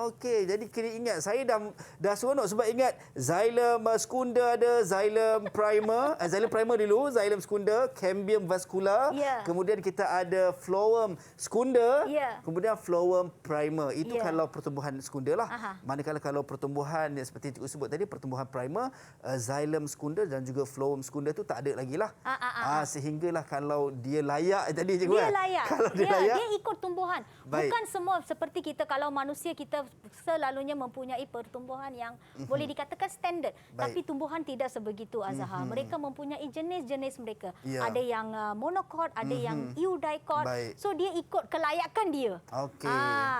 Okey. Jadi kena ingat, saya dah seronok sebab ingat xylem secunda ada, xylem primer dulu, xylem secunda, cambium vascular, kemudian kita ada phloem secunda, kemudian phloem primer. Itu kalau pertumbuhan secunda lah. Manakala kalau pertumbuhan yang seperti cikgu sebut tadi, pertumbuhan primer, xylem secunda dan juga phloem secunda tu tak ada lagi lah. Sehinggalah kalau dia layak tadi cikgu.
Dia layak.
Kalau dia layak,
dia ikut tumbuhan.
Baik.
Bukan semua seperti kita, kalau manusia kita selalunya mempunyai pertumbuhan yang boleh dikatakan standard. Tapi tumbuhan tidak sebegitu Azhar. Mereka mempunyai jenis-jenis mereka. Ada yang monokot, ada yang eudicot. So dia ikut kelayakan dia.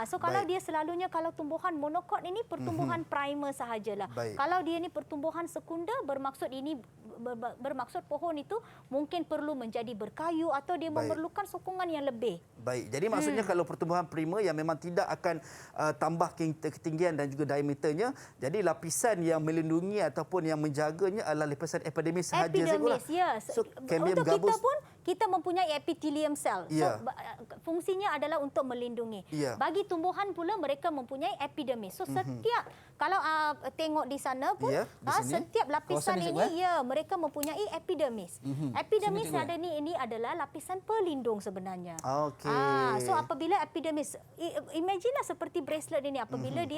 So kalau dia selalunya kalau tumbuhan monokot ini pertumbuhan primer sahajalah. Kalau dia ni pertumbuhan sekunda, bermaksud ini bermaksud pohon itu mungkin perlu menjadi berkayu atau dia memerlukan sokongan yang lebih.
Baik. Jadi maksudnya kalau pertumbuhan primer yang memang tidak akan tambah ketinggian dan juga diameternya, jadi lapisan yang melindungi ataupun yang menjaganya adalah lapisan epidermis sahaja.
Epidermis, ya.
So,
untuk kita pun kita mempunyai epithelium cell. So fungsinya adalah untuk melindungi. Bagi tumbuhan pula mereka mempunyai epidermis. So setiap kalau tengok di sana pun setiap lapisan ini mereka mempunyai epidermis. Epidermis yang ada ini adalah lapisan pelindung sebenarnya. So apabila epidermis, imagine seperti bracelet ini, apabila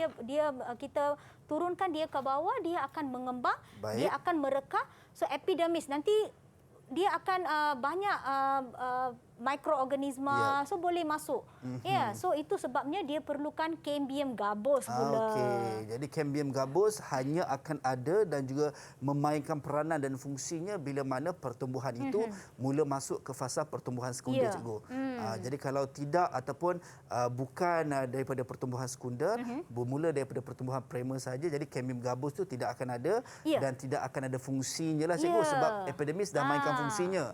kita turunkan dia ke bawah, dia akan mengembang, dia akan mereka. So epidermis nanti dia akan banyak mikroorganisma, so boleh masuk. So itu sebabnya dia perlukan cambium gabus pula.
Jadi cambium gabus hanya akan ada dan juga memainkan peranan dan fungsinya bila mana pertumbuhan itu mula masuk ke fasa pertumbuhan sekunda cikgu. Jadi kalau tidak ataupun bukan daripada pertumbuhan sekunda, bermula daripada pertumbuhan primer saja, jadi cambium gabus tu tidak akan ada dan tidak akan ada fungsinya lah cikgu sebab epidermis dah mainkan fungsinya.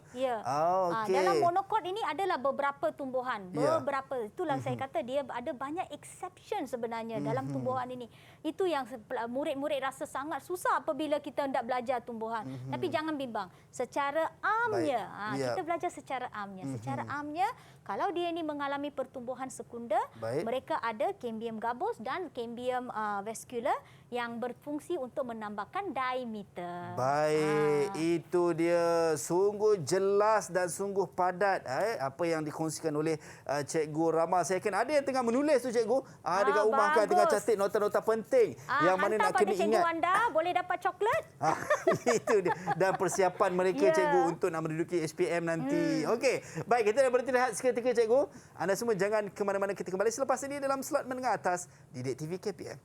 Dalam monokot ini ini adalah beberapa tumbuhan.
Ya.
Beberapa. Itulah saya kata dia ada banyak exception sebenarnya dalam tumbuhan ini. Itu yang murid-murid rasa sangat susah apabila kita hendak belajar tumbuhan. Tapi jangan bimbang. Secara amnya, kita belajar secara amnya. Secara amnya, kalau dia ini mengalami pertumbuhan sekunder, mereka ada cambium gabus dan cambium vascular yang berfungsi untuk menambahkan diameter.
Baik, itu dia sungguh jelas dan sungguh padat apa yang dikongsikan oleh Cikgu Rama. Saya yakin ada yang tengah menulis tu Cikgu. Dekat rumah kan tengah catat nota-nota penting yang mana nak kena
Cikgu
ingat.
Anda boleh dapat coklat.
Itu dia. Dan persiapan mereka Cikgu untuk nak menduduki SPM nanti. Okey, baik kita dah berhenti rehat seketika Cikgu. Anda semua jangan ke mana-mana, kita kembali selepas ini dalam slot menengah atas Didik TV KPM.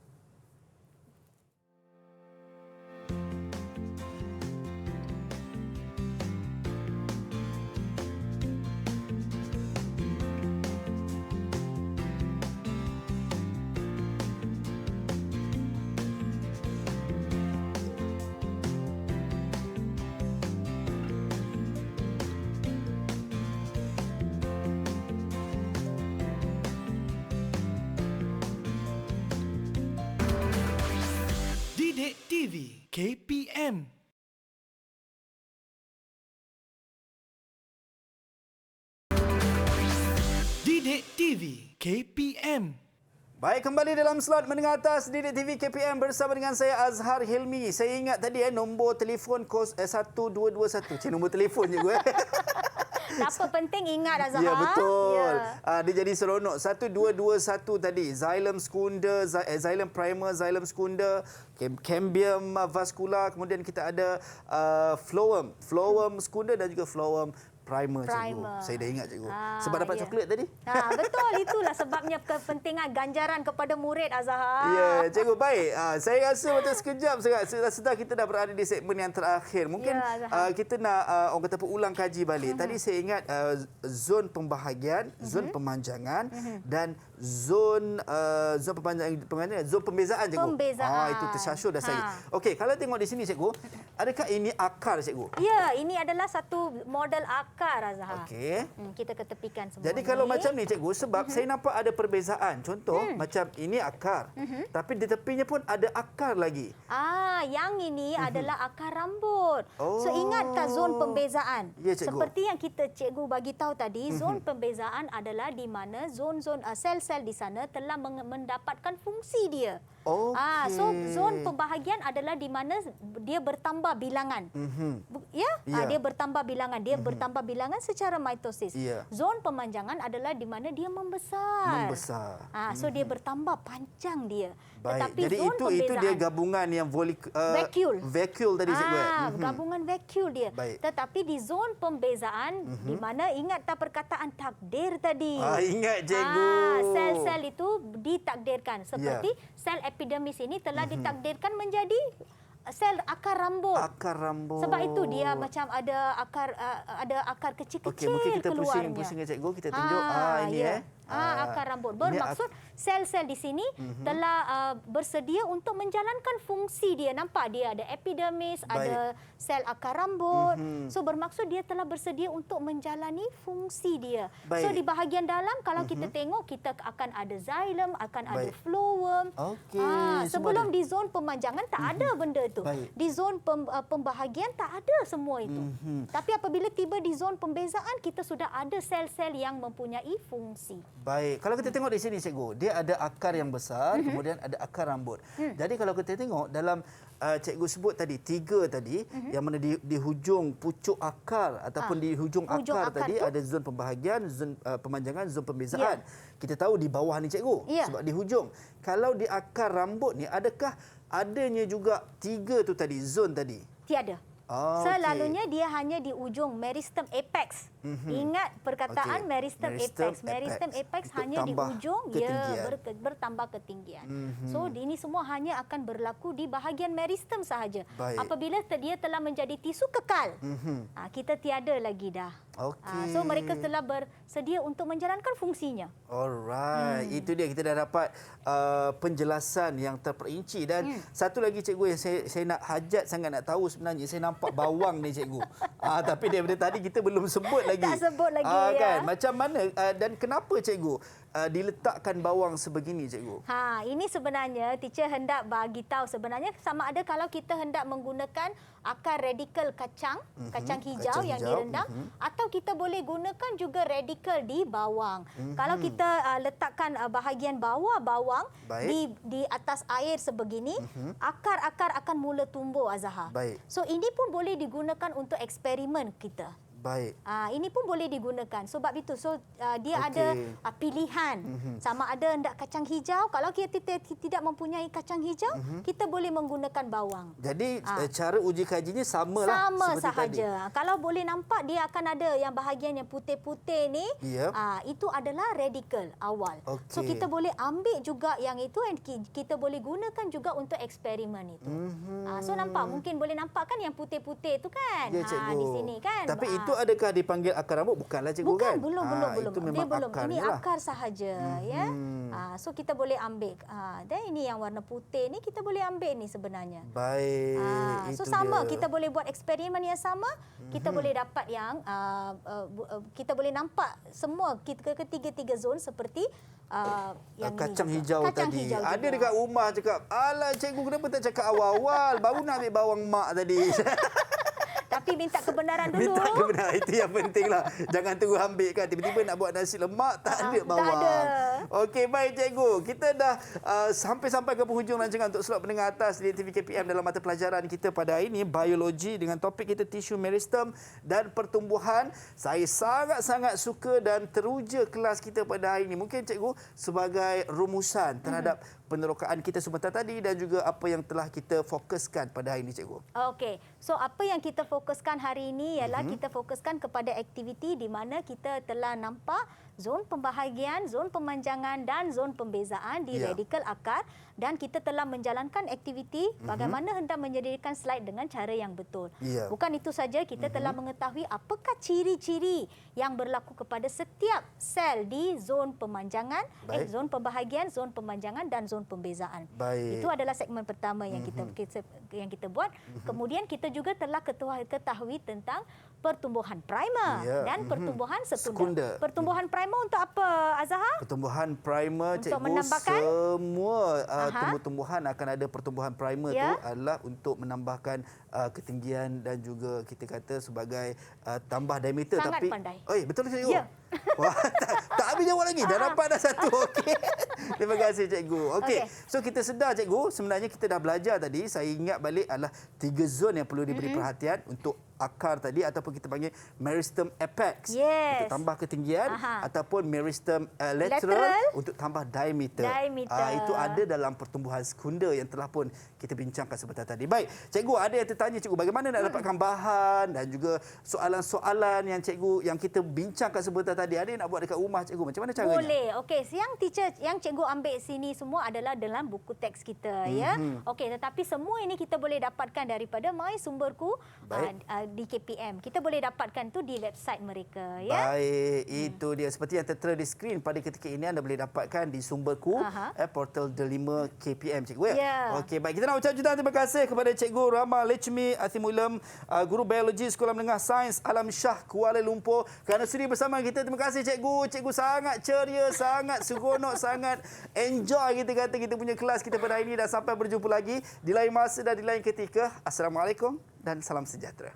Didik TV KPM. Didik TV KPM.
Baik, kembali dalam slot menengah atas Didik TV KPM bersama dengan saya Azhar Hilmi. Saya ingat tadi nombor telefon 1221. Nombor telefon je gue.
Tak apa, penting ingat Azhar.
Ya, betul.
Ya.
Dia jadi seronok. 1221 tadi. Xylem secunda, Xylem primer, Xylem secunda, cambium vascular, kemudian kita ada phloem secunda dan juga phloem primer, Cikgu. Saya dah ingat, Cikgu. Sebab dapat coklat tadi.
Betul, itulah sebabnya kepentingan ganjaran kepada murid Azhar.
Ya, Cikgu. Baik. Saya rasa macam sekejap setelah kita dah berada di segmen yang terakhir. Mungkin kita nak orang kata ulang kaji balik. Tadi saya ingat zon pembahagian, zon pemanjangan dan zon pembezaan, Cikgu.
Pembezaan.
Itu tersyasyur dah saya. Okey, kalau tengok di sini, Cikgu, adakah ini akar, Cikgu?
Ya, ini adalah satu model akar Azhar.
Okey.
Kita ketepikan semua.
Jadi kalau macam ni, Cikgu, sebab saya nampak ada perbezaan. Contoh, macam ini akar. Tapi di tepinya pun ada akar lagi.
Yang ini adalah akar rambut. So ingat tak zon pembezaan?
Ya, Cikgu.
Seperti yang kita Cikgu bagi tahu tadi, zon pembezaan adalah di mana zon-zon sel-sel di sana telah mendapatkan fungsi dia.
Okey.
So zon pembahagian adalah di mana dia bertambah bilangan. Dia bertambah bilangan. Dia bertambah bilangan secara mitosis.
Ya.
Zon pemanjangan adalah di mana dia membesar. So dia bertambah panjang dia.
Baik.
Tetapi
Jadi
zon
itu dia gabungan yang vacuole tadi, Cikgu.
Gabungan vacuole dia.
Baik.
Tetapi di zon pembezaan di mana ingat tak perkataan takdir tadi.
Ingat, Cikgu.
Sel-sel itu ditakdirkan seperti sel epidermis ini telah ditakdirkan menjadi sel akar rambut.
Akar rambut.
Sebab itu dia macam ada akar kecil-kecil
Okey, mungkin kita
keluarnya.
pusing ke Cikgu, kita tunjuk. Ini
akar rambut. Bermaksud sel-sel di sini telah bersedia untuk menjalankan fungsi dia. Nampak dia ada epidermis, ada sel akar rambut. So bermaksud dia telah bersedia untuk menjalani fungsi dia. So di bahagian dalam kalau kita tengok, kita akan ada xylem, akan ada phloem. Sebelum di zon pemanjangan tak ada benda itu. Di zon pembahagian tak ada semua itu. Tapi apabila tiba di zon pembezaan, kita sudah ada sel-sel yang mempunyai fungsi.
Baik. Kalau kita tengok di sini, Cikgu, dia ada akar yang besar, kemudian ada akar rambut. Jadi kalau kita tengok dalam Cikgu sebut tadi, 3 tadi, yang mana di hujung pucuk akar ataupun di hujung akar tadi ada zon pembahagian, zon pemanjangan, zon pembezaan. Kita tahu di bawah ni, Cikgu, sebab di hujung. Kalau di akar rambut ni, adakah adanya juga 3 tu tadi, zon tadi?
Tiada. Selalunya dia hanya di ujung meristem apex. Ingat perkataan meristem apex. Meristem apex hanya di ujung, bertambah ketinggian. So ini semua hanya akan berlaku di bahagian meristem sahaja. Apabila dia telah menjadi tisu kekal, kita tiada lagi dah. So mereka telah bersedia untuk menjalankan fungsinya.
Alright, itu dia, kita dah dapat penjelasan yang terperinci. Dan satu lagi, Cikgu, yang saya nak hajat sangat nak tahu sebenarnya, saya nampak bawang ni, Cikgu. Tapi daripada tadi kita belum sebut lagi.
Tak sebut lagi, ya.
Kan? Macam mana dan kenapa cikgu diletakkan bawang sebegini cikgu?
Ini sebenarnya teacher hendak bagi tahu sebenarnya sama ada kalau kita hendak menggunakan akar radikal kacang hijau
Kacang
yang
hijau,
direndam atau kita boleh gunakan juga radikal di bawang. Kalau kita letakkan bahagian bawah bawang
Baik.
di atas air sebegini, akar-akar akan mula tumbuh, Azhar.
Baik.
So ini pun boleh digunakan untuk eksperimen kita.
Baik.
Ini pun boleh digunakan. Sebab itu, dia
Okey.
ada pilihan. Sama ada hendak kacang hijau. Kalau kita tidak mempunyai kacang hijau, kita boleh menggunakan bawang.
Jadi cara uji kajinya sama lah
Sama
seperti
sahaja.
tadi.
Kalau boleh nampak, dia akan ada yang bahagian yang putih-putih ni.
Ya.
Itu adalah radikal awal. So
Okey.
kita boleh ambil juga yang itu dan kita boleh gunakan juga untuk eksperimen itu. So nampak, mungkin boleh nampak kan yang putih-putih itu kan?
Ya, cikgu.
Di sini kan.
Tapi itu adakah dipanggil akar rambut? Bukanlah cikgu
Bukan,
kan?
belum.
Itu
Dia
memang
belum. Ini
akarnya lah.
akar sahaja, ya. So kita boleh ambil. Dan ini yang warna putih ni kita boleh ambil ni sebenarnya.
Baik.
So
itu
sama,
dia.
kita boleh buat eksperimen yang sama. Kita boleh dapat yang kita boleh nampak semua ketiga-tiga zon seperti yang
kacang
ini
hijau
juga. Kacang
tadi.
hijau
Ada
juga.
dekat rumah cakap, "Alah cikgu kenapa tak cakap awal-awal? Baru nak ambil bawang mak tadi."
Tapi minta kebenaran dulu.
Minta kebenaran, itu yang pentinglah. Jangan terus ambil kan. Tiba-tiba nak buat nasi lemak, tak ada
tak
bawang.
ada.
Okey, baik cikgu. Kita dah sampai ke penghujung rancangan untuk slot pendengar atas di TV KPM dalam mata pelajaran kita pada hari ini, biologi, dengan topik kita tisu meristem dan pertumbuhan. Saya sangat-sangat suka dan teruja kelas kita pada hari ini. Mungkin cikgu sebagai rumusan terhadap penerokaan kita sebentar tadi dan juga apa yang telah kita fokuskan pada hari ini cikgu.
Okey. So apa yang kita fokuskan hari ini ialah kita fokuskan kepada aktiviti di mana kita telah nampak zon pembahagian, zon pemanjangan dan zon pembezaan di
Ya.
radikal akar dan kita telah menjalankan aktiviti bagaimana hendak menjadikan slide dengan cara yang betul.
Ya.
Bukan itu saja, kita telah mengetahui apakah ciri-ciri yang berlaku kepada setiap sel di zon pemanjangan,
Baik.
zon pembahagian, zon pemanjangan dan zon pembezaan.
Baik.
Itu adalah segmen pertama yang kita buat. Kemudian kita juga telah ketahui tentang pertumbuhan primer
Ya.
dan pertumbuhan
Sekunder.
sekunder. Pertumbuhan primer untuk apa, Azhar?
Pertumbuhan primer,
Untuk
cikgu,
menambahkan?
semua tumbuh-tumbuhan akan ada pertumbuhan primer
Ya.
tu adalah untuk menambahkan ketinggian dan juga kita kata sebagai tambah diameter.
Sangat
tapi
pandai.
Betul ke cikgu?
Ya.
Wah, tak habis jawab lagi. Dah dapat dah satu. Okey. Terima kasih cikgu. Okey.
Okey.
So kita sedar cikgu, sebenarnya kita dah belajar tadi. Saya ingat balik adalah 3 zon yang perlu diberi perhatian untuk akar tadi ataupun kita panggil meristem apex
Yes.
untuk tambah ketinggian ataupun meristem lateral
Lateral
untuk tambah diameter.
Diameter.
Itu ada dalam pertumbuhan sekunder yang telah pun kita bincangkan sebentar tadi. Baik, cikgu ada yang tertanya cikgu bagaimana nak dapatkan bahan dan juga soalan-soalan yang cikgu yang kita bincangkan sebentar tadi. Ada yang nak buat dekat rumah cikgu. Macam mana caranya?
Boleh. Okey, yang cikgu ambil sini semua adalah dalam buku teks kita, ya. Okey, tetapi semua ini kita boleh dapatkan daripada My Sumberku di KPM. Kita boleh dapatkan tu di website mereka, ya.
Baik, itu dia. Seperti yang tertera di skrin pada ketika ini anda boleh dapatkan di Sumberku, portal Delima KPM, cikgu ya.
Ya.
Okey, baik. Kita nak ucap jutaan terima kasih kepada Cikgu Rama Lechmi Athimulam, Guru Biologi Sekolah Menengah Sains Alam Shah Kuala Lumpur kerana sudi bersama kita. Terima kasih cikgu. Cikgu sangat ceria, sangat seronok, sangat enjoy kita kata kita punya kelas kita pada hari ini dan sampai berjumpa lagi di lain masa dan di lain ketika. Assalamualaikum dan salam sejahtera.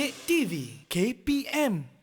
Didik TV KPM